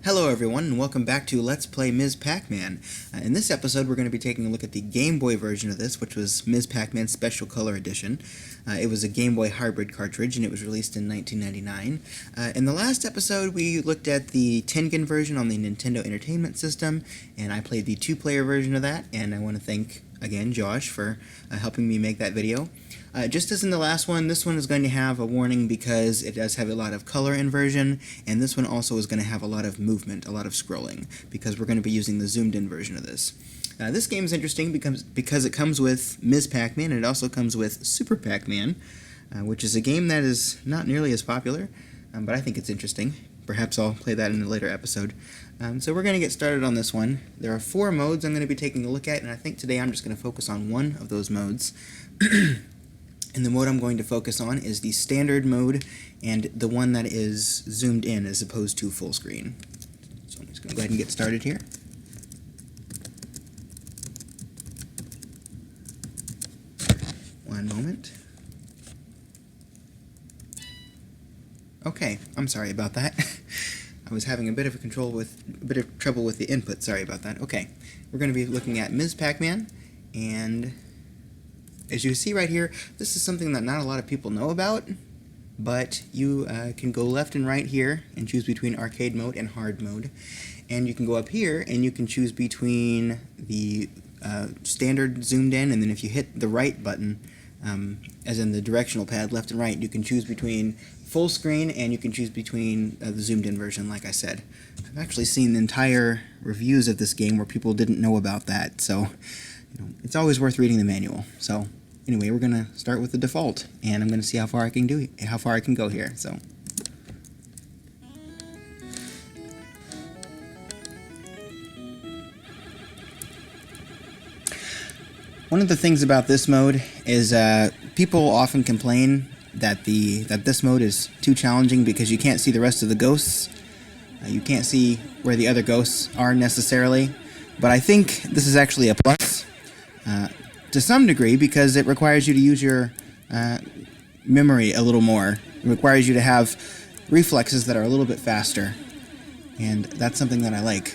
Hello everyone, and welcome back to Let's Play Ms. Pac-Man. In this episode, we're going to be taking a look at the Game Boy version of this, which was Ms. Pac-Man Special Color Edition. It was a Game Boy hybrid cartridge, and it was released in 1999. In the last episode, we looked at the Tengen version on the Nintendo Entertainment System, and I played the two-player version of that, and I want to thank, again, Josh for helping me make that video. Just as in the last one, this one is going to have a warning because it does have a lot of color inversion, and this one also is going to have a lot of movement, a lot of scrolling, because we're going to be using the zoomed-in version of this. This game is interesting because it comes with Ms. Pac-Man, and it also comes with Super Pac-Man, which is a game that is not nearly as popular, but I think it's interesting. Perhaps I'll play that in a later episode. So we're going to get started on this one. There are 4 modes I'm going to be taking a look at, and I think today I'm just going to focus on one of those modes. And the mode I'm going to focus on is the standard mode and the one that is zoomed in as opposed to full screen. So I'm just going to go ahead and get started here. One moment. Okay, I'm sorry about that. I was having a bit of trouble with the input. Sorry about that. Okay, we're going to be looking at Ms. Pac-Man, and as you see right here, this is something that not a lot of people know about, but you can go left and right here and choose between arcade mode and hard mode. And you can go up here and you can choose between the standard zoomed in, and then if you hit the right button, as in the directional pad, left and right, you can choose between full screen and you can choose between the zoomed in version, like I said. I've actually seen entire reviews of this game where people didn't know about that, so it's always worth reading the manual. So anyway, we're gonna start with the default, and I'm gonna see how far I can go here. So one of the things about this mode is people often complain that this mode is too challenging because you can't see the rest of the ghosts. You can't see where the other ghosts are necessarily, but I think this is actually a plus. To some degree, because it requires you to use your memory a little more. It requires you to have reflexes that are a little bit faster, and that's something that I like.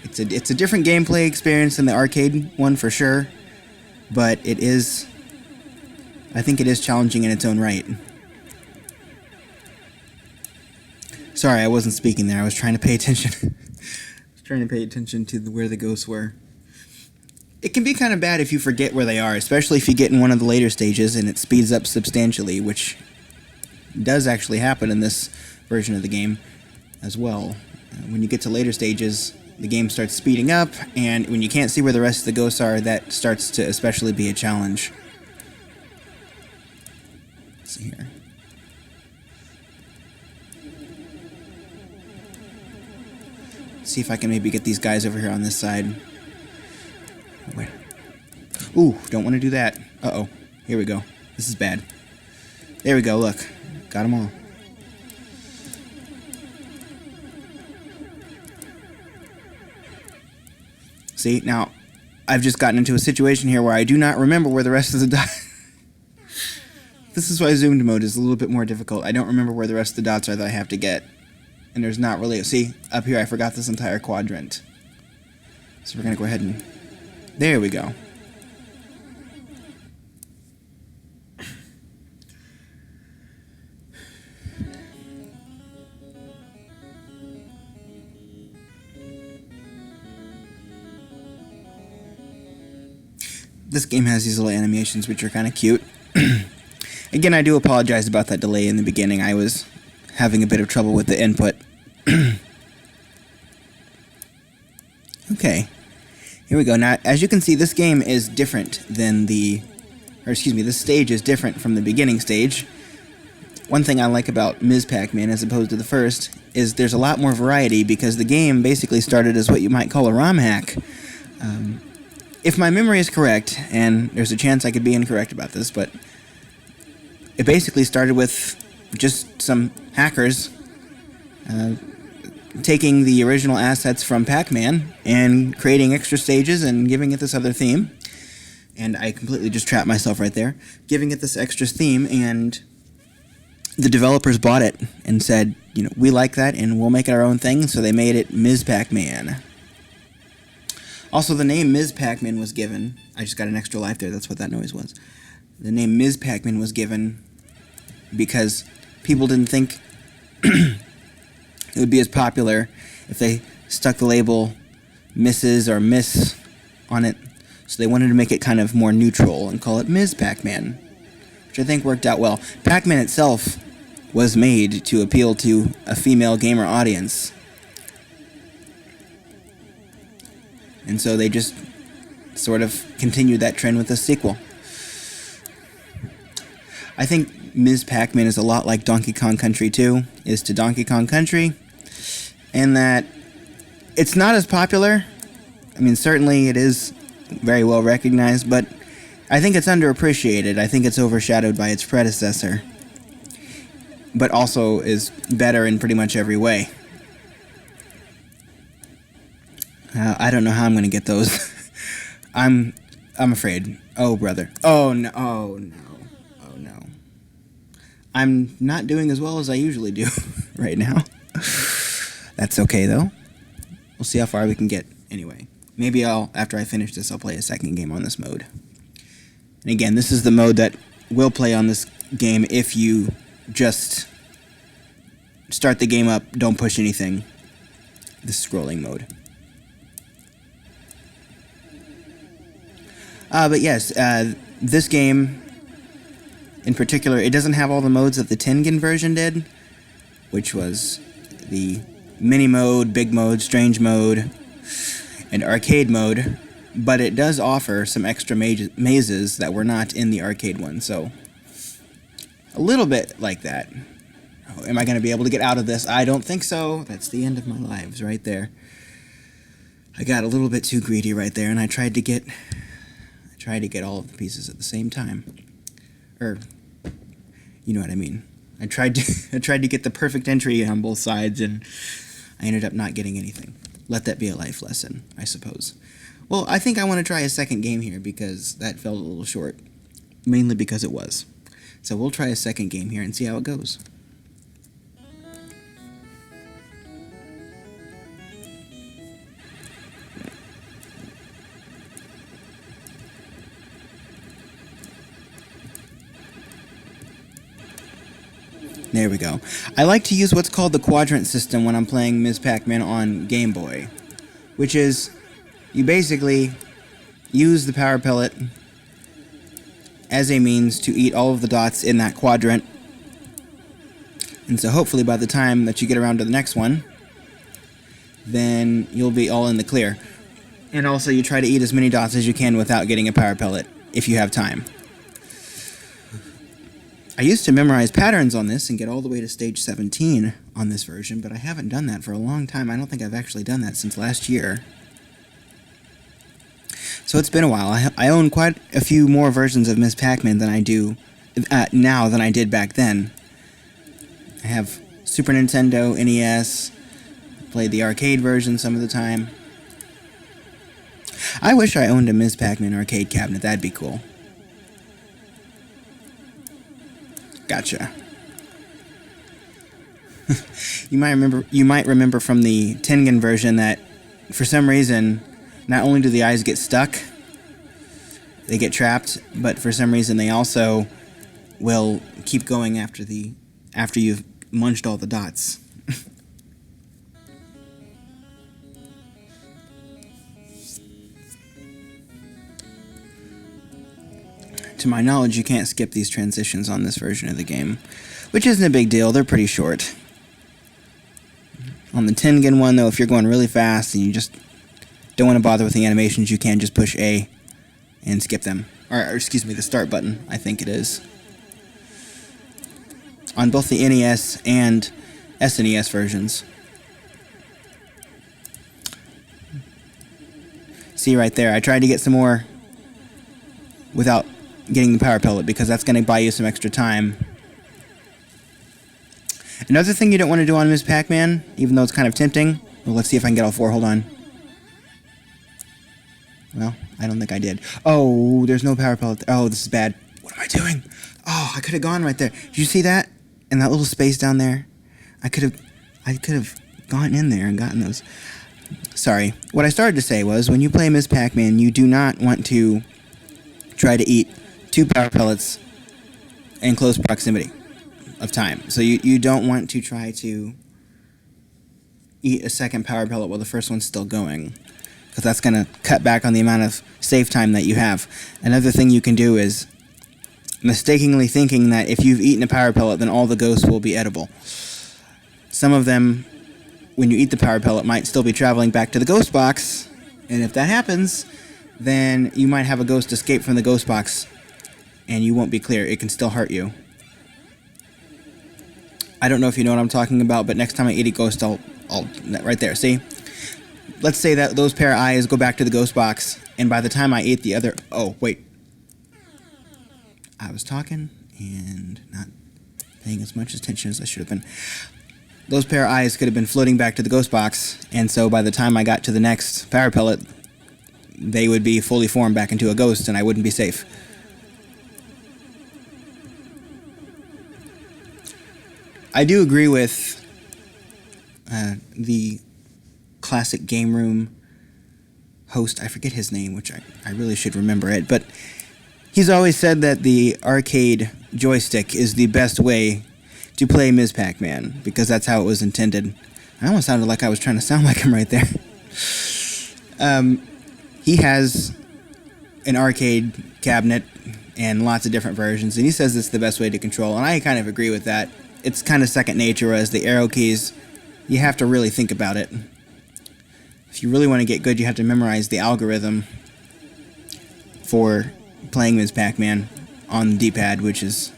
It's a different gameplay experience than the arcade one for sure, but I think it is challenging in its own right. Sorry, I wasn't speaking there. I was trying to pay attention. I was trying to pay attention to where the ghosts were. It can be kind of bad if you forget where they are, especially if you get in one of the later stages and it speeds up substantially, which does actually happen in this version of the game as well. When you get to later stages, the game starts speeding up, and when you can't see where the rest of the ghosts are, that starts to especially be a challenge. Let's see here. See if I can maybe get these guys over here on this side. Wait. Ooh, don't want to do that. Uh-oh. Here we go. This is bad. There we go, look. Got them all. See, now, I've just gotten into a situation here where I do not remember where the rest of the dots... This is why zoomed mode is a little bit more difficult. I don't remember where the rest of the dots are that I have to get. And there's not really... See, up here I forgot this entire quadrant. So we're going to go ahead and... There we go. This game has these little animations which are kind of cute. Again, I do apologize about that delay in the beginning. I was having a bit of trouble with the input. Okay. Here we go. Now, as you can see, this game is different than this stage is different from the beginning stage. One thing I like about Ms. Pac-Man as opposed to the first is there's a lot more variety because the game basically started as what you might call a ROM hack. If my memory is correct, and there's a chance I could be incorrect about this, but it basically started with just some hackers taking the original assets from Pac-Man and creating extra stages and giving it this other theme. And I completely just trapped myself right there. Giving it this extra theme and the developers bought it and said, we like that and we'll make it our own thing, so they made it Ms. Pac-Man. Also, the name Ms. Pac-Man was given, I just got an extra life there, that's what that noise was. The name Ms. Pac-Man was given because people didn't think it would be as popular if they stuck the label Mrs. or Miss on it, so they wanted to make it kind of more neutral and call it Ms. Pac-Man, which I think worked out well. Pac-Man itself was made to appeal to a female gamer audience, and so they just sort of continued that trend with a sequel. I think Ms. Pac-Man is a lot like Donkey Kong Country 2 is to Donkey Kong Country, in that it's not as popular. I mean, certainly it is very well recognized, but I think it's underappreciated. I think it's overshadowed by its predecessor, but also is better in pretty much every way. I don't know how I'm going to get those. I'm afraid. Oh, brother. Oh, no. Oh, no. Oh, no. I'm not doing as well as I usually do right now. That's okay, though. We'll see how far we can get anyway. Maybe after I finish this, I'll play a second game on this mode. And again, this is the mode that will play on this game if you just start the game up, don't push anything. This scrolling mode. But yes, this game in particular, it doesn't have all the modes that the Tengen version did, which was the mini mode, big mode, strange mode, and arcade mode, but it does offer some extra mazes that were not in the arcade one, so a little bit like that. Oh, am I going to be able to get out of this? I don't think so. That's the end of my lives right there. I got a little bit too greedy right there, and I tried to get all of the pieces at the same time. You know what I mean. I tried to get the perfect entry on both sides, and I ended up not getting anything. Let that be a life lesson, I suppose. Well, I think I want to try a second game here because that felt a little short. Mainly because it was. So we'll try a second game here and see how it goes. There we go. I like to use what's called the quadrant system when I'm playing Ms. Pac-Man on Game Boy, which is you basically use the power pellet as a means to eat all of the dots in that quadrant. And so hopefully by the time that you get around to the next one, then you'll be all in the clear. And also you try to eat as many dots as you can without getting a power pellet, if you have time. I used to memorize patterns on this and get all the way to stage 17 on this version, but I haven't done that for a long time. I don't think I've actually done that since last year. So it's been a while. I own quite a few more versions of Ms. Pac-Man than I do now than I did back then. I have Super Nintendo, NES, played the arcade version some of the time. I wish I owned a Ms. Pac-Man arcade cabinet. That'd be cool. Gotcha. You might remember from the Tengen version that for some reason not only do the eyes get stuck, they get trapped, but for some reason they also will keep going after you've munched all the dots. To my knowledge, you can't skip these transitions on this version of the game, which isn't a big deal. They're pretty short. On the Tengen one, though, if you're going really fast and you just don't want to bother with the animations, you can just push A and skip them. Or excuse me, the start button, I think it is. On both the NES and SNES versions. See right there, I tried to get some more without getting the power pellet because that's going to buy you some extra time. Another thing you don't want to do on Ms. Pac-Man, even though it's kind of tempting. Well, let's see if I can get all four. Hold on. Well, I don't think I did. Oh, there's no power pellet. Oh, this is bad. What am I doing? Oh, I could have gone right there. Did you see that? And that little space down there, I could have gone in there and gotten those. Sorry. What I started to say was, when you play Ms. Pac-Man, you do not want to try to eat 2 power pellets in close proximity of time. So you don't want to try to eat a second power pellet while the first one's still going, because that's going to cut back on the amount of save time that you have. Another thing you can do is mistakenly thinking that if you've eaten a power pellet, then all the ghosts will be edible. Some of them, when you eat the power pellet, might still be traveling back to the ghost box, and if that happens, then you might have a ghost escape from the ghost box, and you won't be clear. It can still hurt you. I don't know if you know what I'm talking about, but next time I eat a ghost, I'll right there, see? Let's say that those pair of eyes go back to the ghost box, and by the time I ate the other... Oh, wait. I was talking and not paying as much attention as I should have been. Those pair of eyes could have been floating back to the ghost box, and so by the time I got to the next power pellet, they would be fully formed back into a ghost, and I wouldn't be safe. I do agree with the classic game room host. I forget his name, which I really should remember it, but he's always said that the arcade joystick is the best way to play Ms. Pac-Man, because that's how it was intended. I almost sounded like I was trying to sound like him right there. He has an arcade cabinet and lots of different versions, and he says it's the best way to control, and I kind of agree with that. It's kind of second nature, whereas the arrow keys, you have to really think about it. If you really want to get good, you have to memorize the algorithm for playing Ms. Pac-Man on the D-pad, which is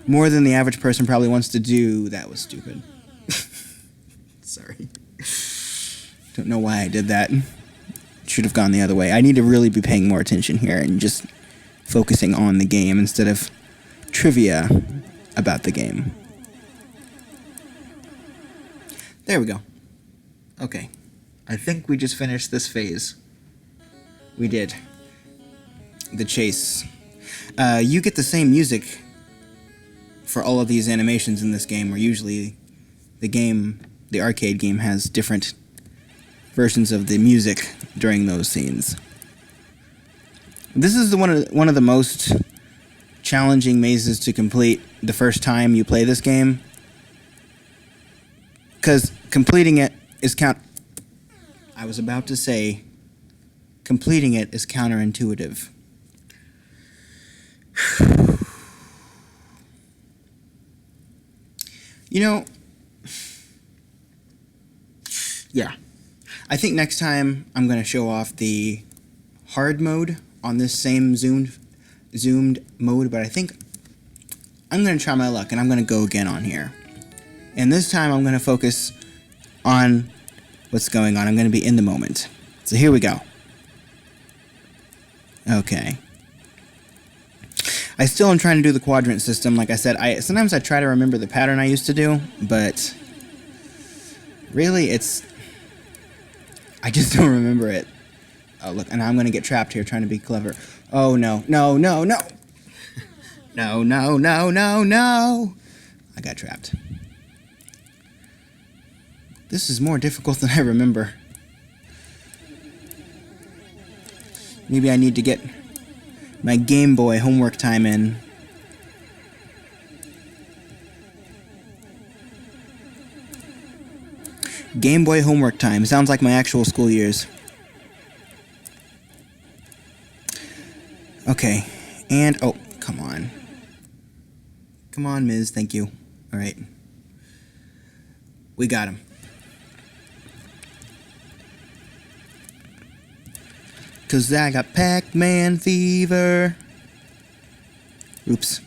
more than the average person probably wants to do. That was stupid. Sorry. Don't know why I did that. Should have gone the other way. I need to really be paying more attention here and just focusing on the game instead of trivia about the game. There we go. Okay. I think we just finished this phase. We did. The chase. You get the same music for all of these animations in this game, where usually the arcade game has different versions of the music during those scenes. This is one of the most challenging mazes to complete the first time you play this game, because completing it is I was about to say, completing it is counterintuitive. You know, yeah. I think next time I'm going to show off the hard mode on this same zoomed mode, but I think I'm going to try my luck and I'm going to go again on here. And this time I'm going to focus on what's going on. I'm going to be in the moment. So here we go. Okay. I still am trying to do the quadrant system. Like I said, sometimes I try to remember the pattern I used to do, but really I just don't remember it. Oh, look, and I'm going to get trapped here trying to be clever. Oh, no, no, no, no. No, no, no, no, no. I got trapped. This is more difficult than I remember. Maybe I need to get my Game Boy homework time in. Game Boy homework time. Sounds like my actual school years. Okay. And, oh, come on. Come on, Ms. Thank you. Alright. We got him. Cause I got Pac-Man fever. Oops.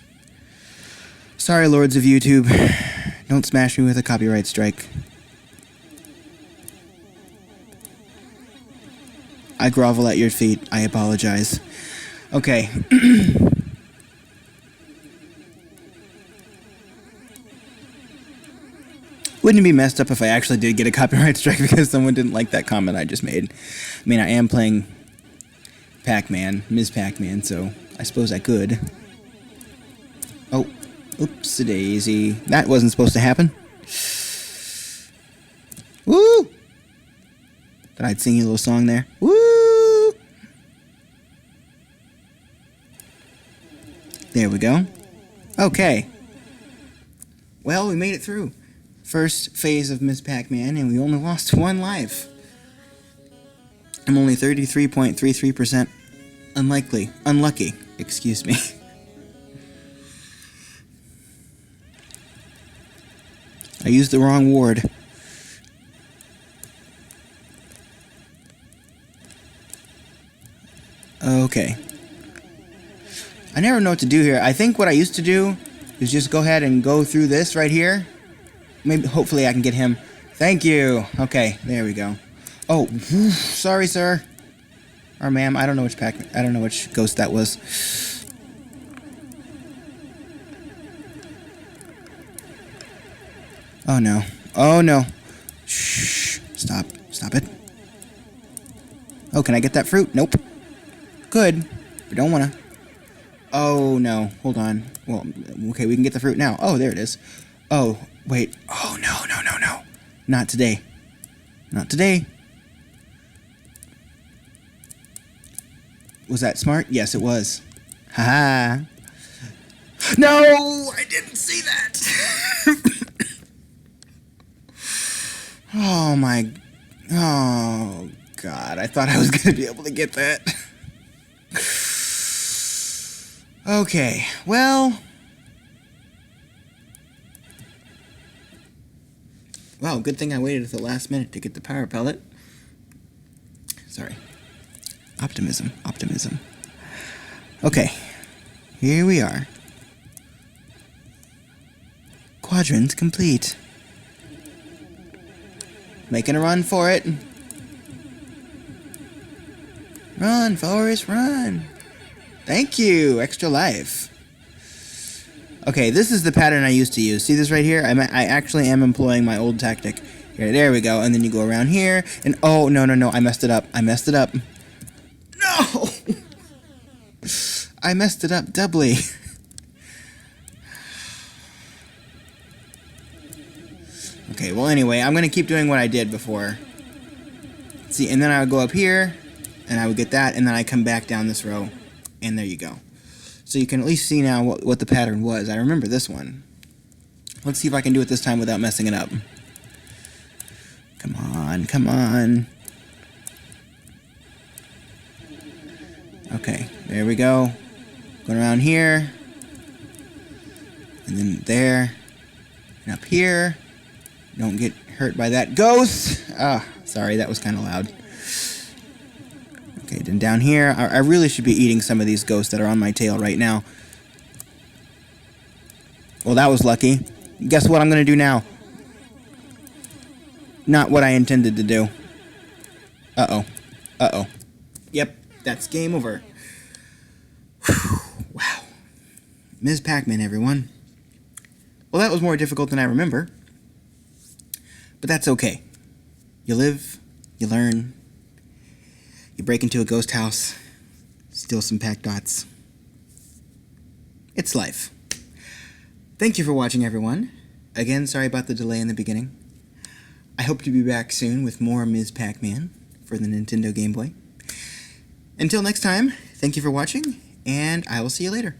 Sorry, lords of YouTube. Don't smash me with a copyright strike. I grovel at your feet. I apologize. Okay. Wouldn't it be messed up if I actually did get a copyright strike because someone didn't like that comment I just made? I mean, I am playing Pac-Man, Ms. Pac-Man, so I suppose I could. Oh, Oops-a-daisy. That wasn't supposed to happen. Woo! Thought I'd sing you a little song there. Woo! There we go. Okay. Well, we made it through. First phase of Ms. Pac-Man, and we only lost 1 life. I'm only 33.33% unlucky, excuse me. I used the wrong ward. Okay. I never know what to do here. I think what I used to do is just go ahead and go through this right here. Maybe, hopefully I can get him. Thank you. Okay, there we go. Oh, sorry, sir. Or ma'am, I don't know which ghost that was. Oh no. Oh no. Shh. Stop. Stop it. Oh, can I get that fruit? Nope. Good. We don't wanna. Oh no. Hold on. Well, okay, we can get the fruit now. Oh, there it is. Oh, wait. Oh no, no, no, no. Not today. Not today. Was that smart? Yes, it was. Haha. No! I didn't see that! Oh my... Oh, God. I thought I was going to be able to get that. Okay, well... Wow, good thing I waited at the last minute to get the power pellet. Sorry. Optimism, optimism. Okay, here we are. Quadrant complete. Making a run for it. Run, Forrest, run. Thank you, extra life. Okay, this is the pattern I used to use. See this right here? I actually am employing my old tactic. Here, there we go. And then you go around here. And oh, no, no, no. I messed it up. I messed it up. No! I messed it up doubly. Okay, well, anyway, I'm going to keep doing what I did before. See, and then I would go up here, and I would get that, and then I come back down this row. And there you go. So you can at least see now what the pattern was. I remember this one. Let's see if I can do it this time without messing it up. Come on, come on. Okay, there we go. Going around here. And then there. And up here. Don't get hurt by that ghost. Ah, sorry, that was kind of loud. Okay, then down here, I really should be eating some of these ghosts that are on my tail right now. Well, that was lucky. Guess what I'm going to do now? Not what I intended to do. Uh-oh. Uh-oh. Yep, that's game over. Whew, wow. Ms. Pac-Man, everyone. Well, that was more difficult than I remember. But that's okay. You live, you learn. You break into a ghost house, steal some Pac Dots. It's life. Thank you for watching, everyone. Again, sorry about the delay in the beginning. I hope to be back soon with more Ms. Pac-Man for the Nintendo Game Boy. Until next time, thank you for watching, and I will see you later.